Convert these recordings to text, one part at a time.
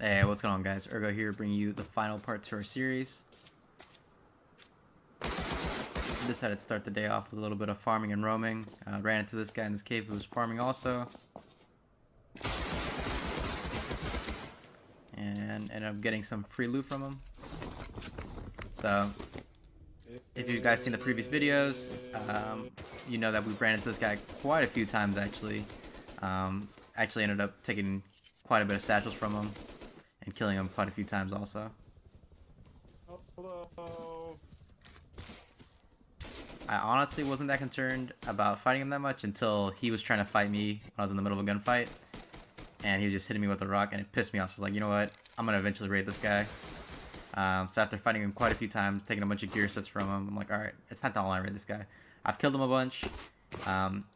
Hey, what's going on, guys? Ergo here, bringing you the final part to our series. Decided to start the day off with a little bit of farming and roaming. Ran into this guy in this cave who was farming also. And ended up getting some free loot from him. So, if you guys seen the previous videos, you know that we've ran into this guy quite a few times actually. Actually ended up taking quite a bit of satchels from him and killing him quite a few times also. Hello. I honestly wasn't that concerned about fighting him that much until he was trying to fight me when I was in the middle of a gunfight. And he was just hitting me with a rock and it pissed me off. So I was like, you know what? I'm going to eventually raid this guy. So after fighting him quite a few times, taking a bunch of gear sets from him, I'm like, alright, it's not to all I raid this guy. I've killed him a bunch.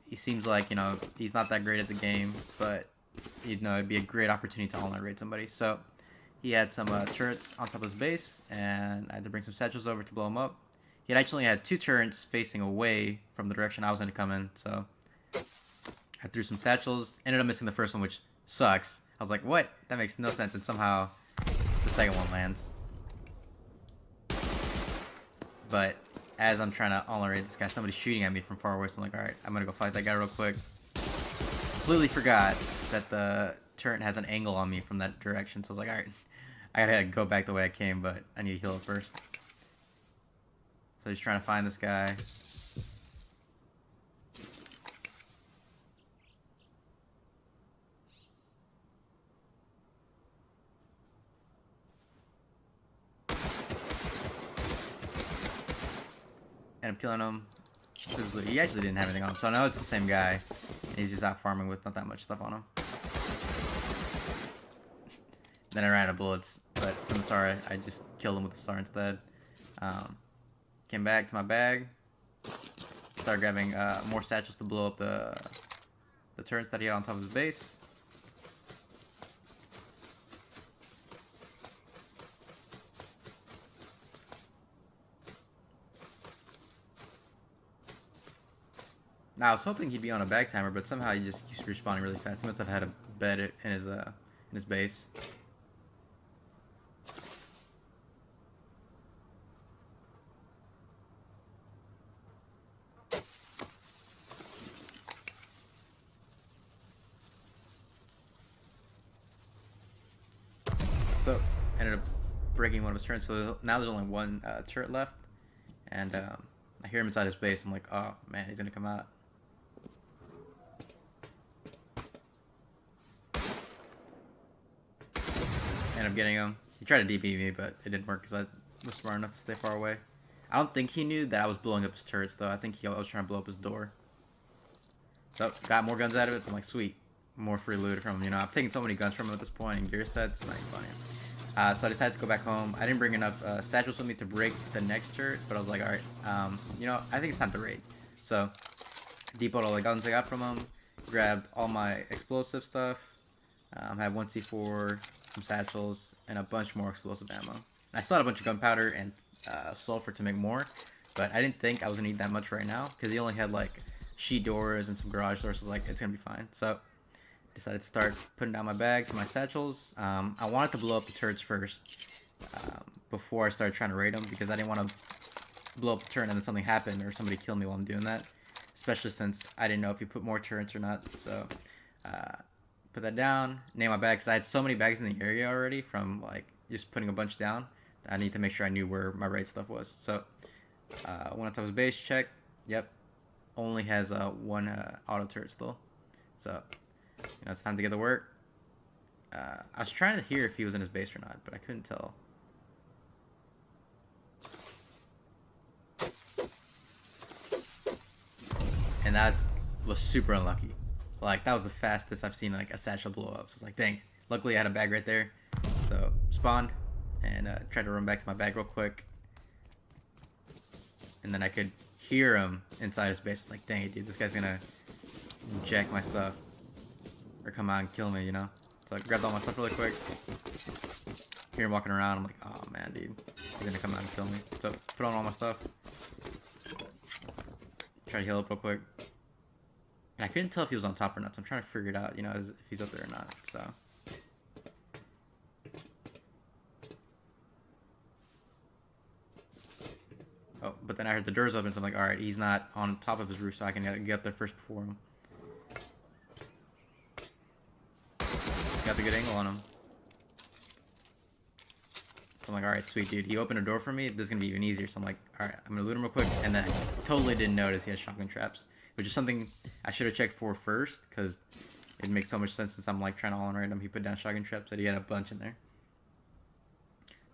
He seems like, you know, he's not that great at the game, but, you know, it'd be a great opportunity to online raid somebody. So he had some turrets on top of his base, and I had to bring some satchels over to blow him up. He had actually had 2 turrets facing away from the direction I was going to come in, so I threw some satchels, ended up missing the first one, which sucks. I was like, what? That makes no sense, and somehow the second one lands. But as I'm trying to online raid this guy, somebody's shooting at me from far away, so I'm like, alright, I'm going to go fight that guy real quick. Completely forgot that the turret has an angle on me from that direction, so I was like, alright, I gotta go back the way I came, but I need to heal up first. So he's trying to find this guy. End up killing him. He actually didn't have anything on him, so I know it's the same guy. He's just out farming with not that much stuff on him. Then I ran out of bullets, but from the SAR, I just killed him with the SAR instead. Came back to my bag. Started grabbing more satchels to blow up the turrets that he had on top of his base. Now I was hoping he'd be on a bag timer, but somehow he just keeps respawning really fast. He must have had a bed in his base. So ended up breaking one of his turrets. So now there's only one turret left, and I hear him inside his base. I'm like, oh man, he's gonna come out. End up getting him. He tried to DP me, but it didn't work because I was smart enough to stay far away. I don't think he knew that I was blowing up his turrets, though. I think I was trying to blow up his door. So, got more guns out of it, so I'm like, sweet. More free loot from him. You know, I've taken so many guns from him at this point, and gear sets, it's not even funny. So I decided to go back home. I didn't bring enough satchels with me to break the next turret, but I was like, alright, you know, I think it's time to raid. So, depoted all the guns I got from him, grabbed all my explosive stuff, had 1 C4, some satchels, and a bunch more explosive ammo. And I still had a bunch of gunpowder and sulfur to make more, but I didn't think I was gonna need that much right now because he only had like sheet doors and some garage doors. So like, it's gonna be fine. So decided to start putting down my bags and my satchels. I wanted to blow up the turrets first before I started trying to raid them because I didn't want to blow up the turret and then something happened or somebody killed me while I'm doing that, especially since I didn't know if you put more turrets or not. So put that down, name my bag, because I had so many bags in the area already from like just putting a bunch down. I need to make sure I knew where my raid stuff was. So went on top of his base, check. Yep, only has one auto turret still. So you know, it's time to get to work. I was trying to hear if he was in his base or not, but I couldn't tell. And was super unlucky. Like, that was the fastest I've seen, like, a satchel blow up. So it's like, dang. Luckily, I had a bag right there. So, spawned. And tried to run back to my bag real quick. And then I could hear him inside his base. It's like, dang it, dude. This guy's gonna jack my stuff. Or come out and kill me, you know? So I grabbed all my stuff really quick. Hear him walking around. I'm like, oh, man, dude. He's gonna come out and kill me. So, put on all my stuff. Try to heal up real quick. And I couldn't tell if he was on top or not, so I'm trying to figure it out, you know, if he's up there or not, so. Oh, but then I heard the doors open, so I'm like, alright, he's not on top of his roof, so I can get up there first before him. Got the good angle on him. So I'm like, alright, sweet, dude. He opened a door for me. This is going to be even easier. So I'm like, alright, I'm going to loot him real quick. And then I totally didn't notice he had shotgun traps, which is something I should have checked for first, because it makes so much sense since I'm like trying to all-in-rate him. He put down shotgun traps, but he had a bunch in there.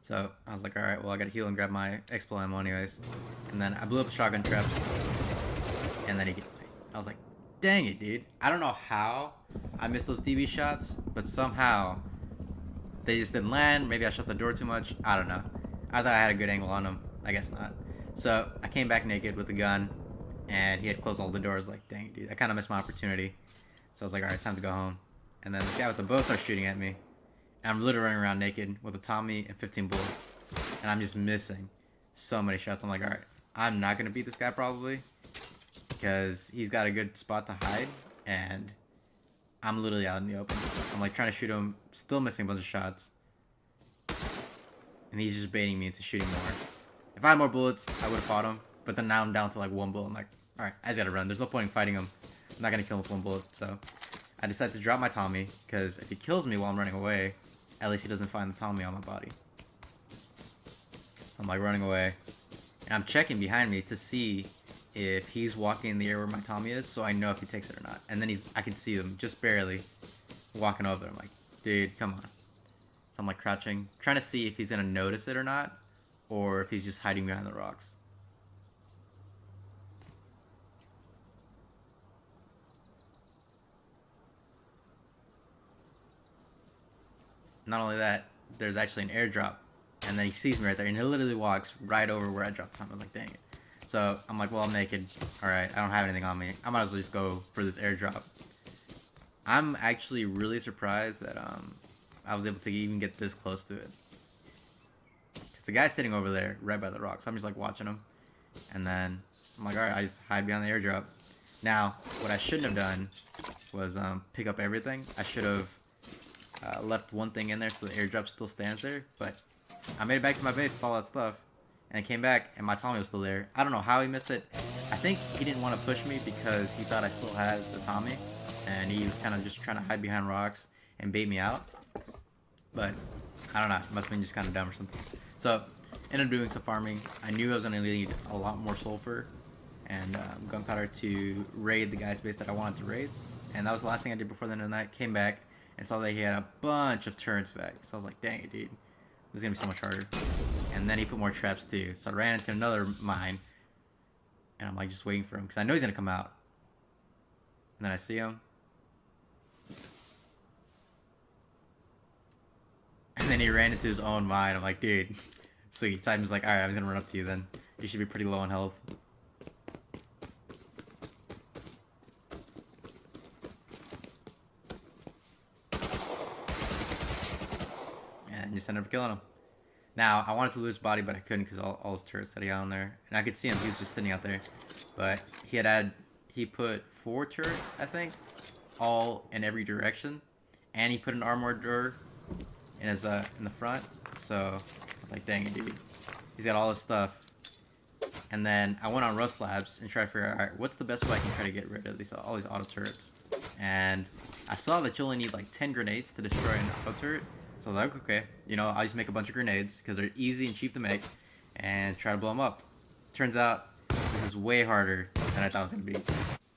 So I was like, alright, well, I got to heal and grab my expo ammo anyways. And then I blew up the shotgun traps. And then I was like, dang it, dude. I don't know how I missed those DB shots, but somehow they just didn't land. Maybe I shut the door too much. I don't know. I thought I had a good angle on him. I guess not. So I came back naked with the gun, and he had closed all the doors. Like, dang it, dude. I kind of missed my opportunity. So I was like, alright, time to go home. And then this guy with the bow starts shooting at me. And I'm literally running around naked with a Tommy and 15 bullets. And I'm just missing so many shots. I'm like, alright, I'm not going to beat this guy probably, because he's got a good spot to hide. And I'm literally out in the open. I'm like trying to shoot him, still missing a bunch of shots. And he's just baiting me into shooting more. If I had more bullets, I would have fought him. But then now I'm down to like one bullet. I'm like, alright, I just gotta run. There's no point in fighting him. I'm not gonna kill him with one bullet. So I decided to drop my Tommy, because if he kills me while I'm running away, at least he doesn't find the Tommy on my body. So I'm like running away. And I'm checking behind me to see if he's walking in the air where my Tommy is, so I know if he takes it or not. And then I can see him just barely walking over there. I'm like, dude, come on. So I'm like crouching, trying to see if he's gonna notice it or not, or if he's just hiding behind the rocks. Not only that, there's actually an airdrop, and then he sees me right there, and he literally walks right over where I dropped the Tommy. I was like, dang it. So I'm like, well, I'm naked. Alright, I don't have anything on me. I might as well just go for this airdrop. I'm actually really surprised that I was able to even get this close to it. Because the guy's sitting over there right by the rocks. I'm just like watching him. And then I'm like, alright, I just hide behind the airdrop. Now, what I shouldn't have done was pick up everything. I should have left one thing in there so the airdrop still stands there. But I made it back to my base with all that stuff. And I came back, and my Tommy was still there. I don't know how he missed it. I think he didn't want to push me because he thought I still had the Tommy. And he was kind of just trying to hide behind rocks and bait me out. But, I don't know. It must have been just kind of dumb or something. So, ended up doing some farming. I knew I was going to need a lot more sulfur and gunpowder to raid the guy's base that I wanted to raid. And that was the last thing I did before the end of the night. Came back and saw that he had a bunch of turrets back. So I was like, dang it, dude. This is going to be so much harder. And then he put more traps too. So I ran into another mine. And I'm like just waiting for him, because I know he's going to come out. And then I see him. And then he ran into his own mine. I'm like, dude. Sweet. So I'm just like, alright, I'm just going to run up to you then. You should be pretty low on health. And just ended up killing him. Now, I wanted to lose his body, but I couldn't because all his turrets that he had on there. And I could see him. He was just sitting out there. But he put 4 turrets, I think, all in every direction. And he put an armored door in his in the front. So I was like, dang it, dude. He's got all his stuff. And then I went on Rust Labs and tried to figure out, alright, what's the best way I can try to get rid of all these auto turrets. And I saw that you only need like 10 grenades to destroy an auto turret. So I was like, okay, you know, I'll just make a bunch of grenades because they're easy and cheap to make and try to blow them up. Turns out this is way harder than I thought it was going to be.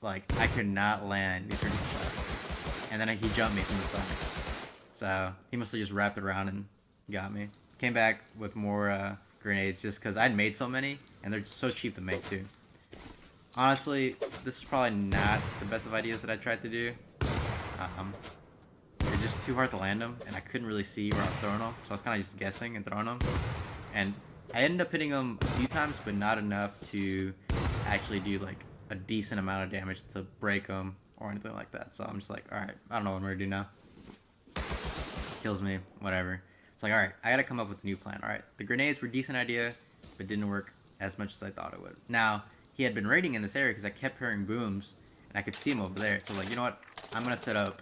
Like, I could not land these grenade shots. And then he jumped me from the side. So he must have just wrapped it around and got me. Came back with more grenades just because I'd made so many and they're so cheap to make too. Honestly, this is probably not the best of ideas that I tried to do. Um, they're just too hard to land them, and I couldn't really see where I was throwing them, so I was kind of just guessing and throwing them. And I ended up hitting them a few times, but not enough to actually do like a decent amount of damage to break them or anything like that. So I'm just like, all right, I don't know what I'm gonna do now. Kills me, whatever. It's like, all right, I gotta come up with a new plan. All right, the grenades were a decent idea, but didn't work as much as I thought it would. Now, he had been raiding in this area because I kept hearing booms, and I could see him over there. So like, you know what? I'm gonna set up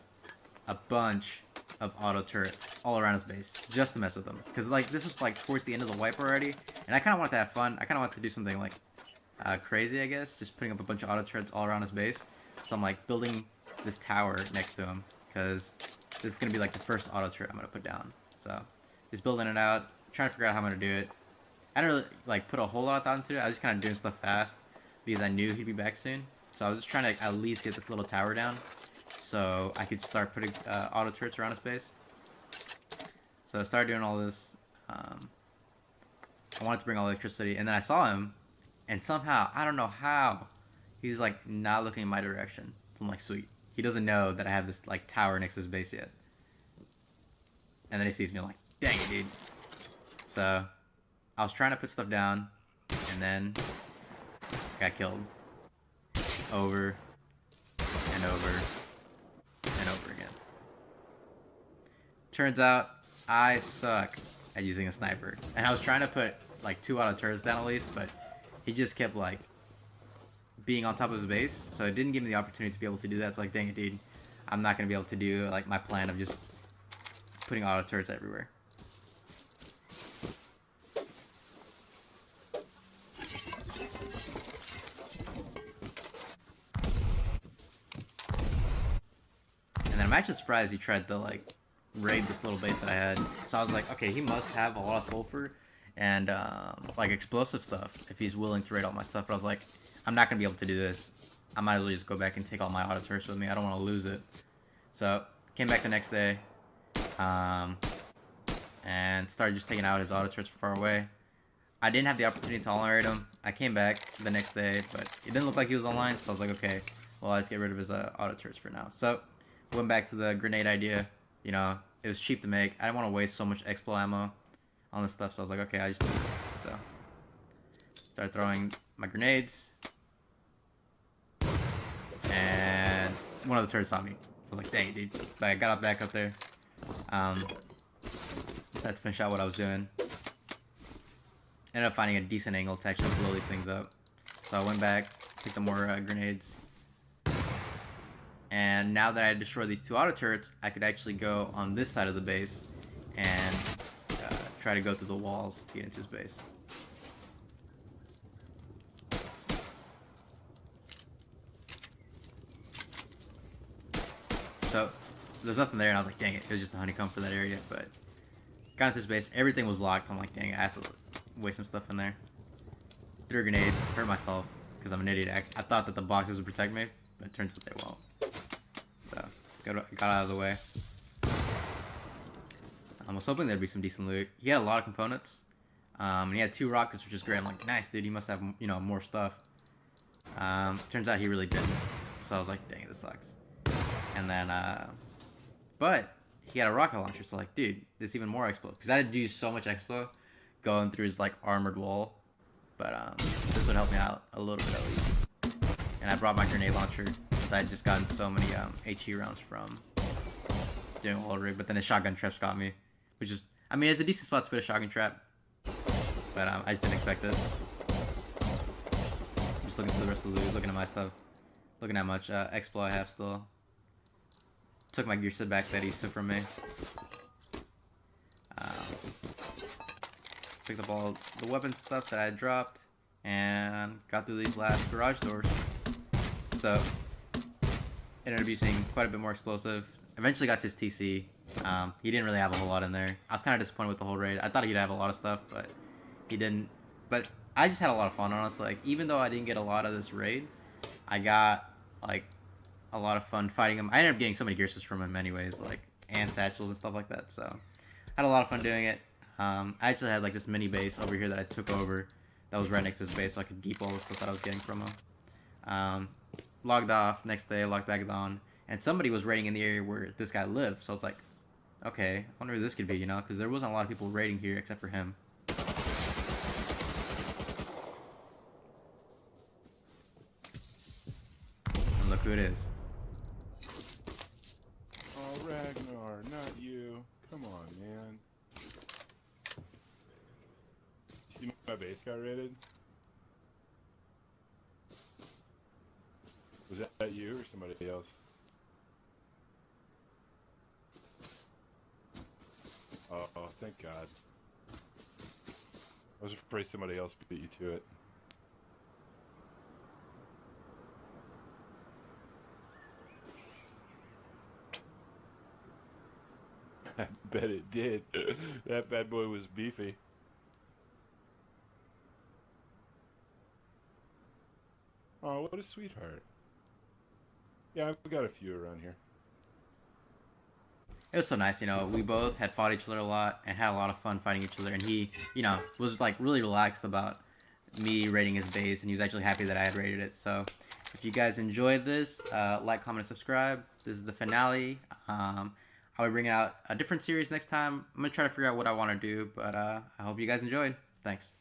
a bunch of auto turrets all around his base just to mess with them. Because like, this was like towards the end of the wipe already, and I kind of wanted to have fun. I kind of wanted to do something like crazy, I guess, just putting up a bunch of auto turrets all around his base. So I'm like building this tower next to him because this is gonna be like the first auto turret I'm gonna put down. So just building it out, trying to figure out how I'm gonna do it. I didn't really like put a whole lot of thought into it. I was just kind of doing stuff fast because I knew he'd be back soon. So I was just trying to at least get this little tower down so I could start putting auto turrets around his base. So I started doing all this. I wanted to bring all the electricity, and then I saw him, and somehow, I don't know how, he's like not looking in my direction. So I'm like, sweet. He doesn't know that I have this like tower next to his base yet. And then he sees me, I'm like, dang it, dude. So I was trying to put stuff down, and then got killed. Over and over and over again. Turns out I suck at using a sniper. And I was trying to put like 2 auto turrets down at least, but he just kept like being on top of his base, so it didn't give me the opportunity to be able to do that. It's like, dang it, dude. I'm not going to be able to do like my plan of just putting auto turrets everywhere. And then I'm actually surprised he tried to like raid this little base that I had. So I was like, okay, he must have a lot of sulfur and like explosive stuff if he's willing to raid all my stuff. But I was like, I'm not gonna be able to do this. I might as well just go back and take all my auto turrets with me. I don't want to lose it. So came back the next day and started just taking out his auto turrets from far away. I didn't have the opportunity to tolerate him. I came back the next day, but it didn't look like he was online. So I was like, okay, well, I'll just get rid of his auto turrets for now. So went back to the grenade idea. You know, it was cheap to make. I didn't want to waste so much expo ammo on this stuff, so I was like, okay, I just do this. So started throwing my grenades, and one of the turrets saw me. So I was like, dang it, dude. But I got back up there. Just had to finish out what I was doing. Ended up finding a decent angle to actually blow these things up. So I went back, picked up more grenades. And now that I had destroyed these 2 auto turrets, I could actually go on this side of the base and try to go through the walls to get into his base. So there's nothing there, and I was like, dang it, it was just a honeycomb for that area. But got into his base, everything was locked. So I'm like, dang it, I have to waste some stuff in there. Threw a grenade, hurt myself because I'm an idiot. I thought that the boxes would protect me, but it turns out they won't. So got out of the way. I was hoping there'd be some decent loot. He had a lot of components, and he had 2 rockets, which is great. I'm like, nice, dude. He must have, you know, more stuff. Turns out he really didn't. So I was like, dang, this sucks. And then, but he had a rocket launcher. So like, dude, there's even more expo because I had to do so much expo going through his like armored wall. But this would help me out a little bit at least. And I brought my grenade launcher because I had just gotten so many HE rounds from doing wall rig. But then his shotgun traps got me. Which is, I mean, it's a decent spot to put a shotgun trap, but I just didn't expect it. I'm just looking through the rest of the loot, looking at my stuff, looking at how much expo I have still. Took my gear set back that he took from me. Picked up all the weapon stuff that I had dropped, and got through these last garage doors. So, ended up using quite a bit more explosive. Eventually got to his TC. He didn't really have a whole lot in there. I was kind of disappointed with the whole raid. I thought he'd have a lot of stuff, but he didn't. But I just had a lot of fun, honestly. Like, even though I didn't get a lot of this raid, I got, like, a lot of fun fighting him. I ended up getting so many gear sets from him anyways, like, and satchels and stuff like that, so I had a lot of fun doing it. I actually had, like, this mini base over here that I took over that was right next to his base, so I could keep all the stuff that I was getting from him. Logged off, next day, logged back on, and somebody was raiding in the area where this guy lived. So I was like, okay, I wonder who this could be, you know, because there wasn't a lot of people raiding here except for him. And look who it is. Oh, Ragnar, not you. Come on, man. You see my base got raided? Was that you or somebody else? Oh, thank God. I was afraid somebody else beat you to it. I bet it did. That bad boy was beefy. Oh, what a sweetheart. Yeah, I've got a few around here. It was so nice, you know. We both had fought each other a lot and had a lot of fun fighting each other. And he, you know, was like really relaxed about me raiding his base, and he was actually happy that I had raided it. So, if you guys enjoyed this, like, comment, and subscribe. This is the finale. I'll be bringing out a different series next time. I'm gonna try to figure out what I want to do, but I hope you guys enjoyed. Thanks.